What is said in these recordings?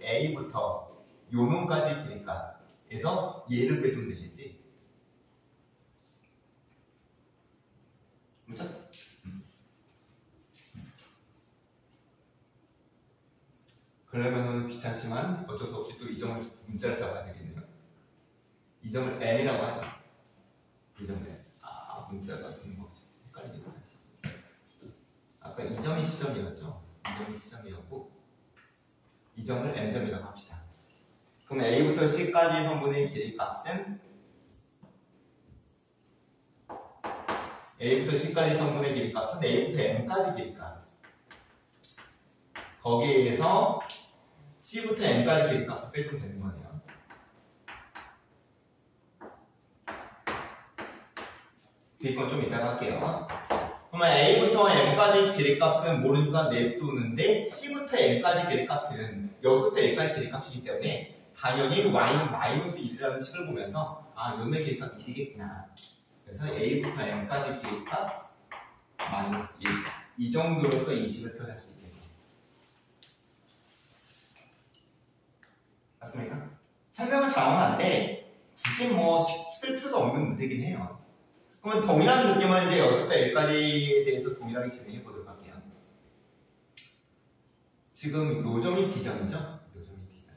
A부터 요 놈까지 길이값에서 얘를 빼주면 되겠지. 그렇죠? 그러면은 귀찮지만 어쩔 수 없이 또 이 점을 문자를 잡아야 되겠네요. 이 점을 M이라고 하죠. 이 점을 M. 문자가 된 거죠. 헷갈리겠다. 아까 이 점이 시점이었죠. 이 점이 시점이었고 이 점을 M점이라고 합시다. 그럼 A부터 C까지 성분의 길이값은 A부터 C까지 성분의 길이값은 A부터 M까지 길이값. 거기에서 C부터 M까지 길이값을 빼면 되는 거네요. 이건 좀 이따가 할게요. 그러면 A부터 M까지 길이값은 모르니까 냅두는데 C부터 M까지 길이값은 여기서부터 A까지 길이값이기 때문에 당연히 Y는 마이너스 1이라는 식을 보면서 요놈의 길이값 1이겠구나. 그래서 A부터 M까지 길이값 마이너스 1. 이 정도로서 이 식을 표현할 수 있겠네요. 맞습니까? 설명을 잘못한데 굳이 뭐 쓸 필요도 없는 문제긴 해요. 그러면 동일한 느낌을 이제 여기서부터 여기까지에 대해서 동일하게 진행해 보도록 할게요. 지금 요 점이 D점이죠? 요 점이 D점.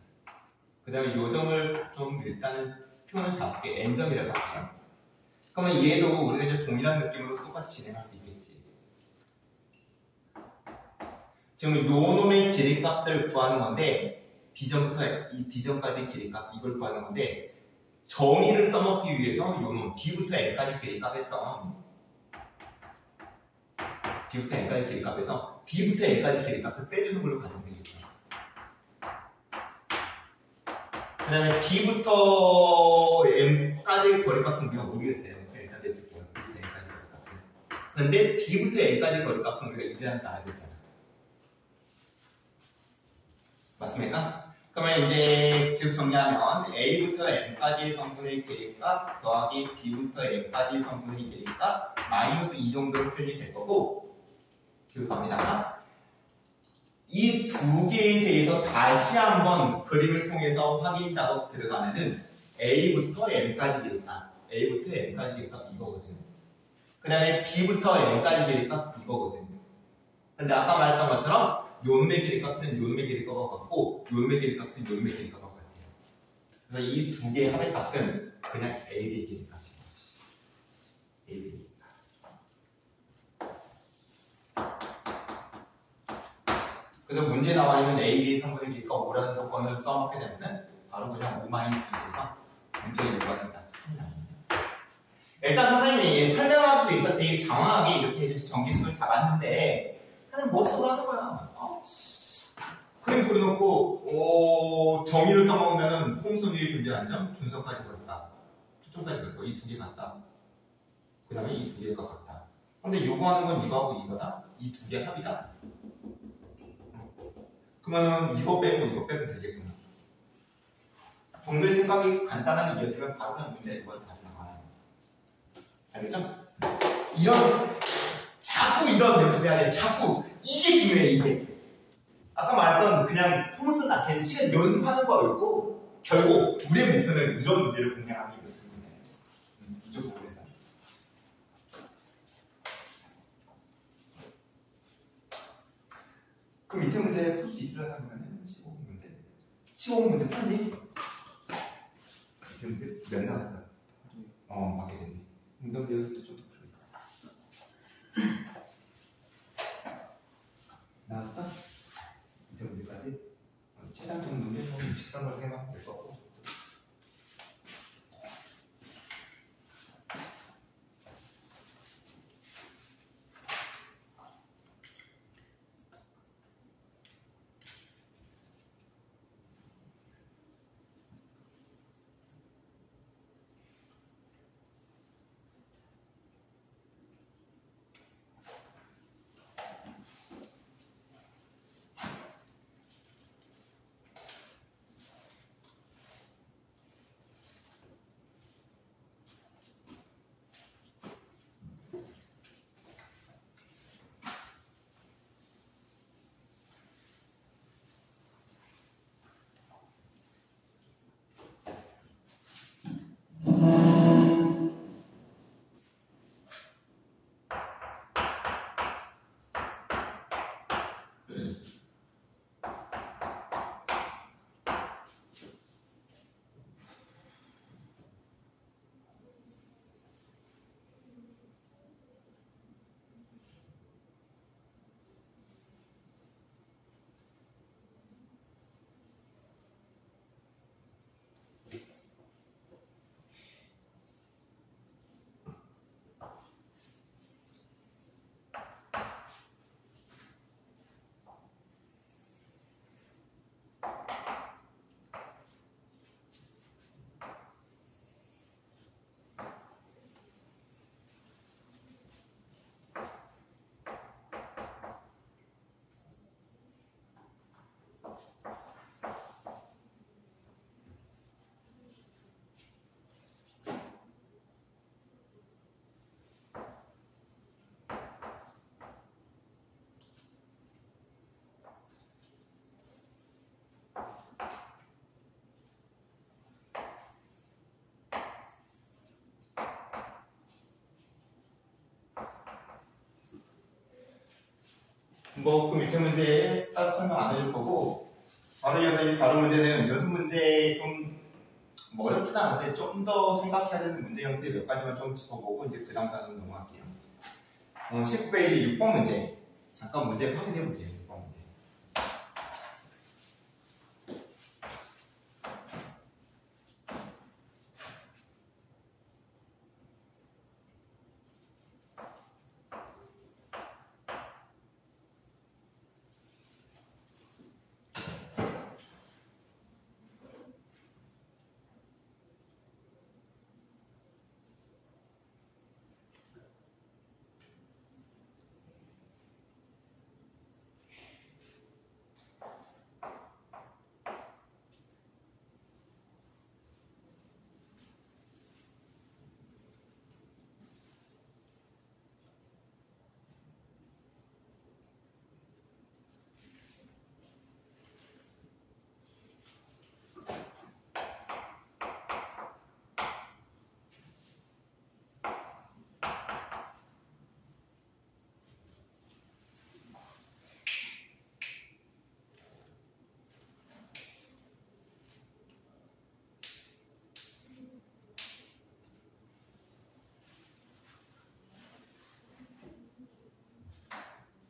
그 다음에 요 점을 좀 일단은 표현을 잡게 N점이라고 할게요. 그러면 얘도 우리가 이제 동일한 느낌으로 똑같이 진행할 수 있겠지. 지금 요 놈의 길이값을 구하는 건데 B점부터 이 B점까지 길이값 이걸 구하는 건데 정의를 써먹기 위해서 요놈 B부터 N까지 길이값에서 B부터 N까지 길이값을 빼주는 걸로 가면 되겠죠. 그 다음에 B부터 M까지 거리값은 우리가 모르겠어요. 일단 냅둘게요. B부터 N까지 거리값은. 근데 B부터 N까지 거리값은 우리가 1이라는 거 알고 있잖아. 맞습니까? 그러면 이제 계속 정리하면 A부터 M까지의 성분의 길이값 더하기 B부터 M까지의 성분의 길이값 마이너스 이 정도로 표현이 될 거고 계속 갑니다. 이 두 개에 대해서 다시 한번 그림을 통해서 확인 작업 들어가면은 A부터 M까지 길이값 이거거든. 그 다음에 B부터 M까지 길이값 이거거든. 근데 아까 말했던 것처럼 요놈의 길이값은 요놈의 길이값과 같고 요놈의 길이값은 요놈의 길이값과 같아요. 그래서 이 두 개의 합의 값은 그냥 AB의 길이값인 거지. AB의 길이값. 그래서 문제에 나와 있는 AB의 성분의 길이가 5라는 조건을 써먹게 되면은 바로 그냥 5-2에서 문제에 요구하는 값이 나옵니다. 일단 선생님이 설명하기 위해서 되게 장황하게 이렇게 정기식을 잡았는데 그냥 못 쓰고 하는 거야. 그림 그려놓고 정의를 써먹으면은 홈선 위에 존재하는 점 준선까지 걸었다. 초점까지 걸고 이 두 개 같다. 그 다음에 이 두 개가 같다. 근데 요구하는 건 이거하고 이거다. 이 두 개 합이다. 그러면은 이거 빼면 되겠구나. 정도의 생각이 간단하게 이어지면 바로 그냥 문제 이건 답이 나와요. 알겠죠? 자꾸 이런 연습해야 돼. 자꾸 이게 중요해. 이게. 아까 말했던 그냥 포문스 나한테는 시간 연습하는 거였고 결국 우리의 목표는 이런 문제를 공략하기 위해서 공략해야지. 이쪽 부분에서. 그 밑에 문제 풀 수 있으려면 15분 문제. 15분 문제 풀니? 밑에 문제 몇 나왔어? 맞게 됐네. 운동대 연습도 좀 더 풀고 있어. 나왔어? 밑에 문제까지? 최단 정도는 직선으로 생각하면 될 거고. 뭐 그 밑에 문제 따로 설명 안 해줄 거고 바로 이어서 이 다른 문제는 연습 문제 좀 뭐 어렵진 않은데 좀 더 생각해야 되는 문제 형태 몇 가지만 좀 짚어보고 이제 그 다음 단원 넘어갈게요. 19페이지 6번 문제 잠깐 문제 확인해 보세요. 6번 문제.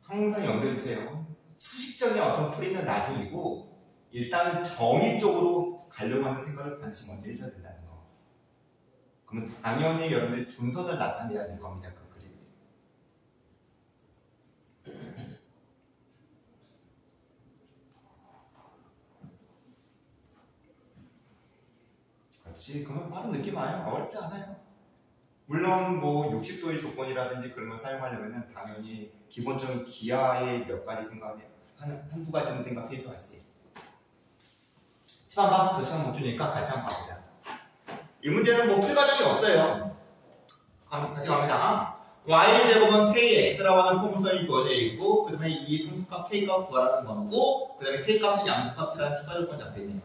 항상 염두해 주세요. 수식적인 어떤 풀이는 나중이고 일단은 정의 쪽으로 가려고 하는 생각을 반드시 먼저 해줘야 된다는 거. 그러면 당연히 여러분들이 준선을 나타내야 될 겁니다. 그 그림에. 그렇지. 그러면 바로 느낌 와요. 어렵지 않아요. 물론 뭐 60도의 조건이라든지 그런 걸 사용하려면 당연히 기본적인 기하의 몇 가지 생각해 한두 가지는 생각해줘야지. 시간만 더 시간 못 주니까 같이 한번 봐보자. 이 문제는 뭐 풀 과정이 없어요. 같이 갑니다. y제곱은 kx라고 하는 포물선이 주어져 있고 그 다음에 이 상수값 k값 구하라는 거고 그 다음에 k값은 양수값이라는 추가 조건 잡혀있네요.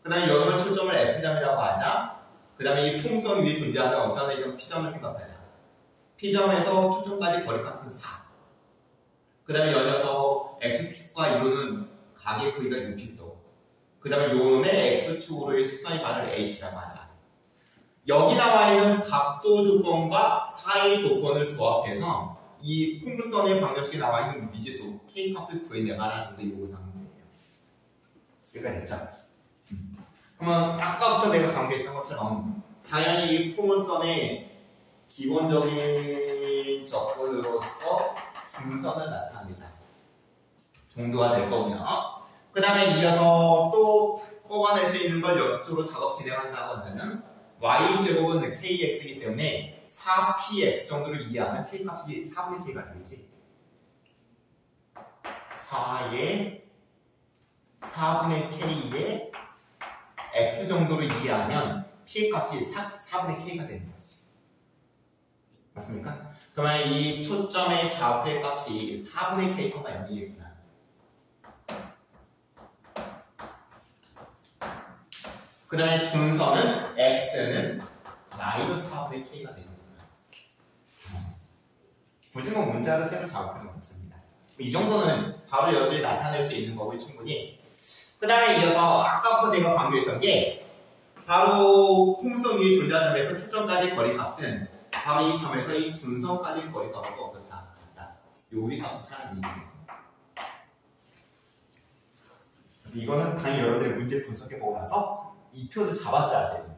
그 다음에 여기는 초점을 f점이라고 하자. 그 다음에 이 통선 위에 존재하는 어떤 애점 P점을 생각하자. P점에서 초점까지 거리값은 4. 그 다음에 연이어서 X축과 이루는 각의 크기가 60도. 그 다음에 요놈의 X축으로의 수선의 반을 H라고 하자. 여기 나와 있는 각도 조건과 사이 조건을 조합해서 이 풍선의 방정식에 나와 있는 미지수 K값을 구해내가라는 게 요구사항 문제예요. 여기까지 됐죠? 그러면 아까부터 내가 강조했던 것처럼 당연히 이 포물선의 기본적인 조건으로서 중선을 나타내자 정도가 될 거고요. 그 다음에 이어서 또 뽑아낼 수 있는 걸 연속적으로 작업 진행한다고 하면은 y제곱은 kx이기 때문에 4px 정도를 이해하면 k값이 4분의 k가 되겠지. 4분의 k의 x 정도를 이해하면 p의 값이 4분의 k가 되는 거지. 맞습니까? 그러면 이 초점의 좌표의 값이 4분의 k, 0이겠구나. 그 다음에 준선은 x는 마이너스 4분의 k가 되는 거구나. 굳이 뭐 문자를 새로 작업할 필요는 없습니다. 이 정도는 바로 여기에 나타낼 수 있는 거고 충분히. 그 다음에 이어서 아까부터 내가 강조했던 게 바로 풍선 위에 존재하는 점에서 초점까지 거리값은 바로 이 점에서 이 준선까지 거리값하고 어떻다 같다. 요리 값도 차라리 이거는 당연히 여러분들이 문제 분석해보고 나서 이 표를 잡았어야 돼요.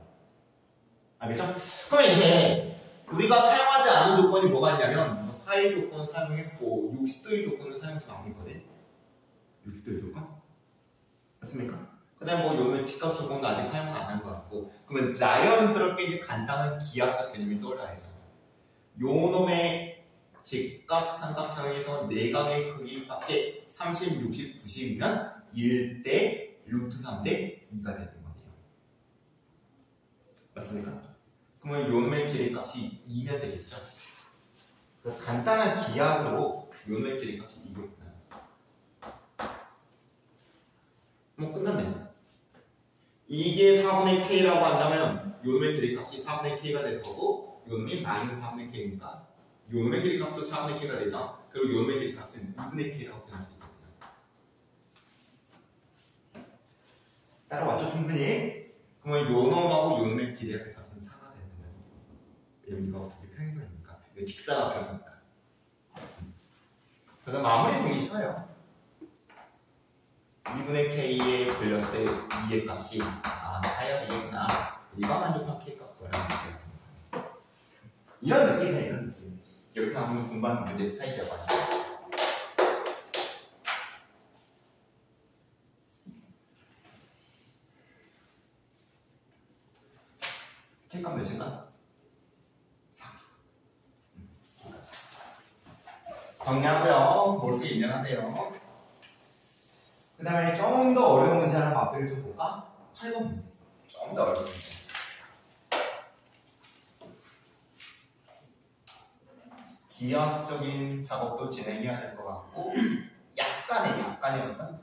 알겠죠? 그러면 이제 우리가 사용하지 않은 조건이 뭐가 있냐면 사이 조건 사용했고 60도의 조건을 사용하지 않았거든. 60도의 조건? 맞습니까? 그 다음에 뭐 요는 직각 조건도 아직 사용을 안 한 것 같고 그러면 자연스럽게 이제 간단한 기하학 개념이 떠올라야죠. 요 놈의 직각 삼각형에서 내각의 크기 값이 30, 60, 90이면 1대 루트 3대 2가 되는 거네요. 맞습니까? 그러면 요 놈의 길이 값이 2면 되겠죠. 간단한 기하학으로 요 놈의 길이 값이 2겠구나. 뭐 끝났네. 이게 4분의 k라고 한다면 요놈의 길이값이 4분의 k가 될 거고 요놈이 마이너스 4분의 k니까 요놈의 길이값도 4분의 k가 돼서 그리고 요놈의 길이 값은 2분의 k라고 표현할 수 있거든요. 따라왔죠, 충분히? 그러면 요놈하고 요놈의 길이의 값은 4가 되는 거예요. 왜냐면 이거 어떻게 평행선이니까. 이거 직사각형이니까. 그래서 마무리 되기 쉬워요. 2분의 k에 플러스 2의 값이 4야 되겠구나. 이거 만족한 k 값 구하라는 거예요. 이런 느낌이에요, 이런 느낌. 여기서 한번 공부하는 문제 스타일이라고 하죠. k 값 몇인가? 4. 정리하고요. 몰수 입력하세요. 그 다음에 좀 더 어려운 문제 하나 맛보기 좀 볼까? 8번 문제. 좀 더 어려운 문제. 기하학적인 작업도 진행해야 될 것 같고, 약간의 어떤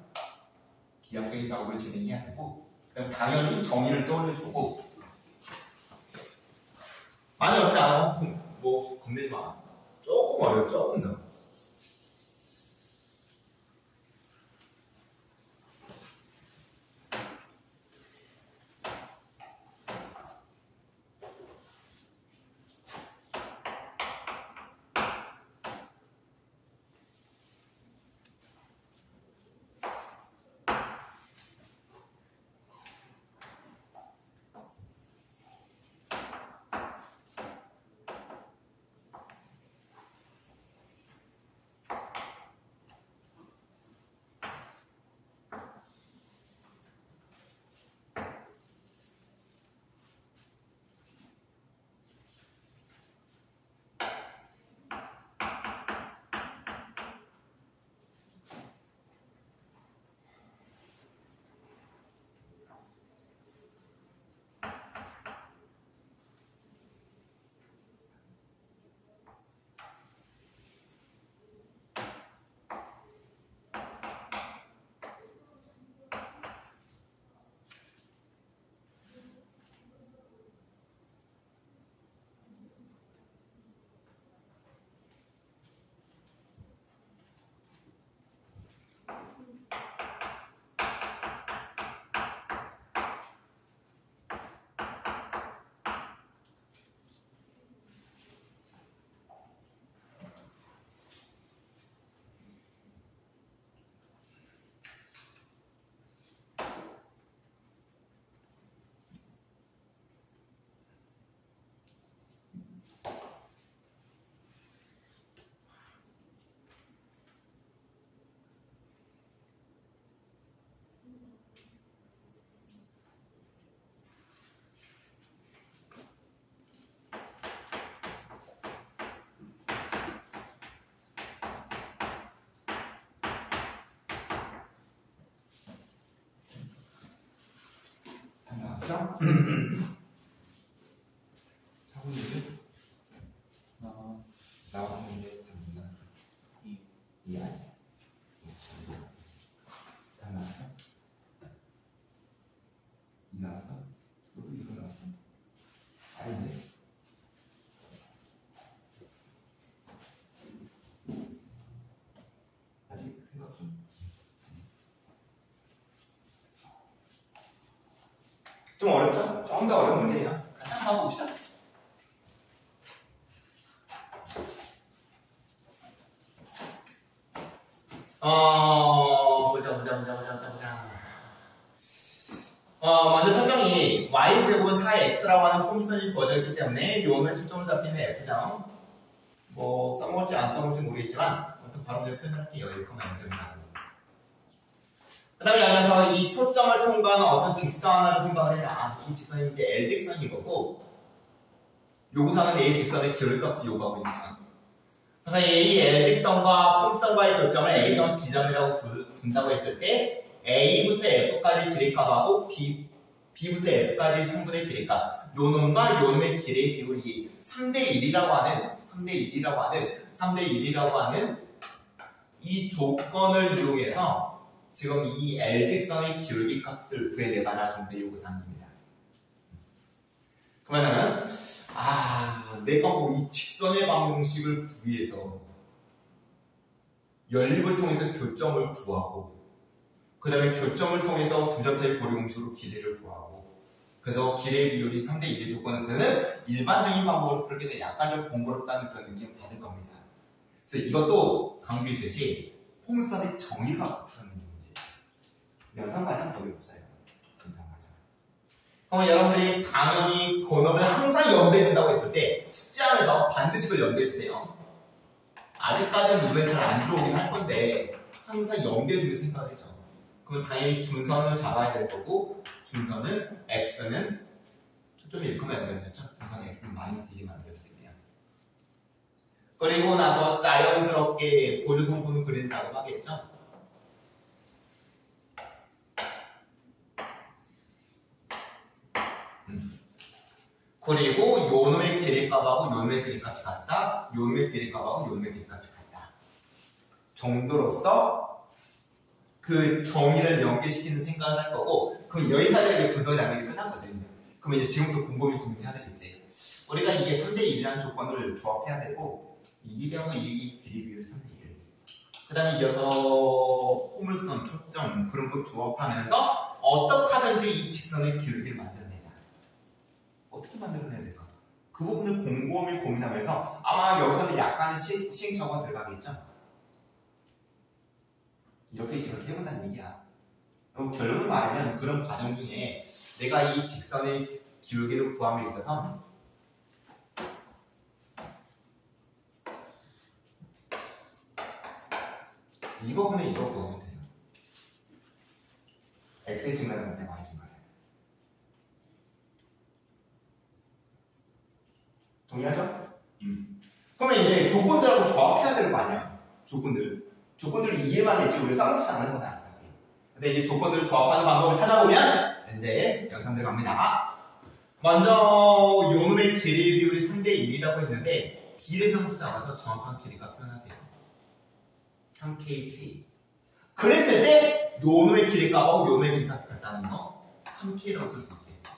기하학적인 작업을 진행해야 되고, 그다음 당연히 정의를 떠올려주고, 많이 어렵지 않아? 뭐, 겁내지 마. 조금 어려워, 조금 더. 나왔어? 차분히 나왔어. 나왔는데 다 못 나왔어. 이 아니야. 다 나왔어? 이 나왔어? 너도 이거 나왔어? 아닌데? 아직 생각 중? 좀 어렵죠? 좀 더 어려운 문제야. 같이 한번 가봅시다. 먼저 설정이 y제곱은 4x라고 하는 폼선이 주어져 있기 때문에 요면 초점을 잡히는 f점. 뭐 써먹을지 안 써먹을지 모르겠지만 아무튼 바로 내가 표현을 할게요. 이렇게만 됩니다. 그 다음에 여기서 이 초점을 통과하는 어떤 직선 하나를 생각을 해라. 이 직선이 이제 L직선인 거고, 요구사는 A 직선의 기울값을 요구하고 있는 거야. 그래서 이 L직선과 폼선과의 교점을 A점, B점이라고 둔다고 했을 때 A부터 F까지 길이값하고 B부터 F까지 3분의 길이값, 요놈과 요놈의 길이의 비율이 3대1이라고 하는 이 조건을 이용해서 지금 이 L직선의 기울기 값을 구해내봐라 정도의 요구사항입니다. 그러면은 내가 뭐 이 직선의 방정식을 구해서 연립을 통해서 교점을 구하고 그 다음에 교점을 통해서 두 점차의 고리공식으로 길이를 구하고 그래서 길이의 비율이 3대 1의 조건에서는 일반적인 방법을 풀게 돼 약간 좀 번거롭다는 그런 느낌을 받을 겁니다. 그래서 이것도 강조했듯이 포물선의 정의가 풀어낸 문제예요. 연산과정 거의 없어요. 연산과정. 그러면 여러분들이 당연히 건업을 항상 염두에 둔다고 했을 때 숙제하면서 반드시 그걸 염두에 두세요. 아직까지는 눈에 잘 안 들어오긴 할 건데 항상 염두에 두면 생각을 해죠. 그럼 당연히 준선을 잡아야 될 거고 준선은 x는 초점이 1, 연결됐죠. 준선 x는 마이너스 1이 만들어지겠네요. 그리고 나서 자연스럽게 보조 성분을 그리는 작업을 하겠죠. 그리고 요놈의 길이값하고 요놈의 길이값이 같다. 요놈의 길이값하고 요놈의 길이값이 같다. 정도로서 그 정의를 연계시키는 생각을 할 거고 그럼 여기까지 이제 분석 장면이 끝났거든요. 그럼 이제 지금부터 곰곰이 고민해야 되겠지. 우리가 이게 3대 1이라는 조건을 조합해야 되고 이 길이하고 이 길이 비율이 3대 1. 그 다음에 이어서 포물선, 초점 그런 거 조합하면서 어떻게 하든지 이 직선의 기울기를 만들어내자. 어떻게 만들어내야 될까? 그 부분을 곰곰이 고민하면서 아마 여기서는 약간의 시행착오가 들어가겠죠? 이렇게 저렇게 해보자는 얘기야. 결론을 말하면 그런 과정 중에 내가 이 직선의 기울기를 구함에 있어서 이 부분에 이거 구하면 돼요. x의 증가는 맞네, y 증가는. 동의하죠? 그러면 이제 조건들하고 조합해야 될 거 아니야. 조건들을 이해만 했지 우리 싸움치 않는 건 아니지. 근데 이제 조건들을 조합하는 방법을 찾아보면 이제 영상들 갑니다. 먼저 요놈의 길이 비율이 3대 1이라고 했는데 비례상수 잡아서 정확한 길이가 표현하세요. 3kk. 그랬을 때 요놈의 길이값하고 요놈의 길이값이 같다는 거 3k라고 쓸 수 있겠지.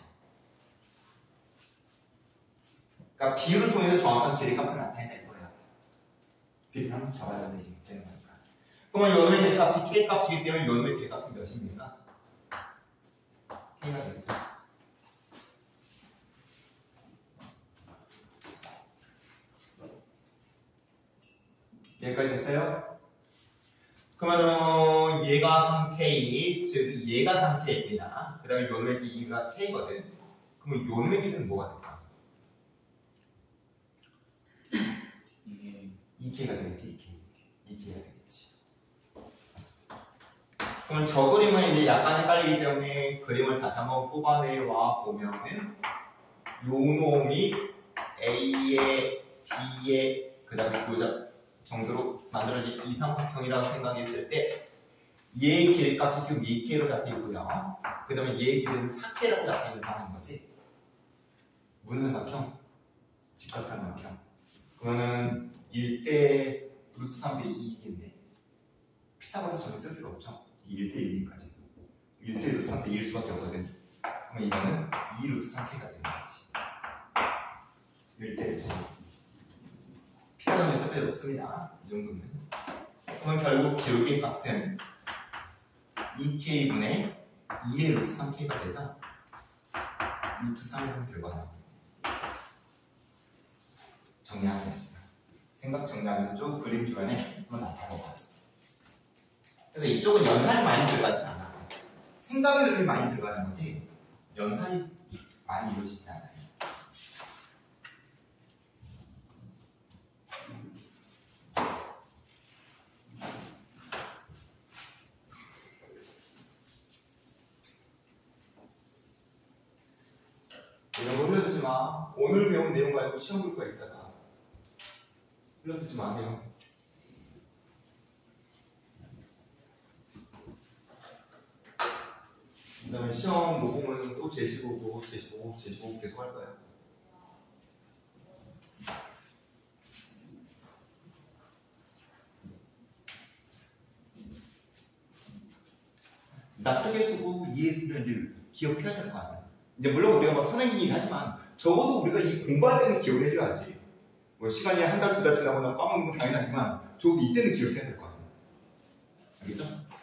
그러니까 비율을 통해서 정확한 길이값을 나타낸다 이거야. 비례상수 잡아야 되는 거니까. 그러면 요놈의 길이값이 k값이기 때문에 요놈의 길이값은 몇입니까? k가 되겠죠. 여기까지 됐어요? 그러면은 얘가 3k, 즉 얘가 3k입니다. 그 다음에 요놈의 길이가 k거든. 그러면 요놈의 길이는 뭐가 될까? 2k가 되겠지. 2k가 되겠지. 그럼 저 그림은 이제 약간 헷갈리기 때문에 그림을 다시 한번 뽑아내와 보면은 요놈이 A에 B에 그 다음에 그 정도로 만들어진 이삼각형이라고 생각했을 때 얘의 길이값이 지금 2k로 잡혀있고요. 그 다음에 얘의 길이는 4k라고 잡혀있는 상황인 거지. 무슨 삼각형? 직각삼각형. 그러면은 1대 루트 3대 2이겠네. 피타고라스 전혀 쓸 필요 없죠. 1대 1이니까지. 1대 루트 3대 2일 수밖에 없거든. 그러면 이거는 2 루트 3k가 되는 거지. 1대 루트 3. 피타고라스 쓸 필요 없습니다. 이 정도는. 그러면 결국 기울기 값은 2k분의 2의 루트 3k가 돼서 루트 3을 결과나 정리하세요. 생각 정리하면서 쭉 그림 주변에 한번 나타내봐. 그래서 이쪽은 연산이 많이 들어가진 않아. 생각이 많이 들어가는 거지 연산이 많이 이루어지진 않아요. 이런 거 흘려두지 마. 오늘 배운 내용 가지고 시험 볼 거야 있다가 흘려두지 마세요. 그 다음에 시험 못 보면 또 제시보고 계속 할 거야. 납득의 수고 이해의 수를 이제 기억해야 될 거 아니야. 이제 물론 우리가 뭐 선행이긴 하지만 적어도 우리가 이 공부할 때는 기억을 해줘야지. 뭐 시간이 한 달, 두 달 지나고 나면 까먹는 건 당연하지만 적어도 이때는 기억해야 될 거 아니야. 알겠죠?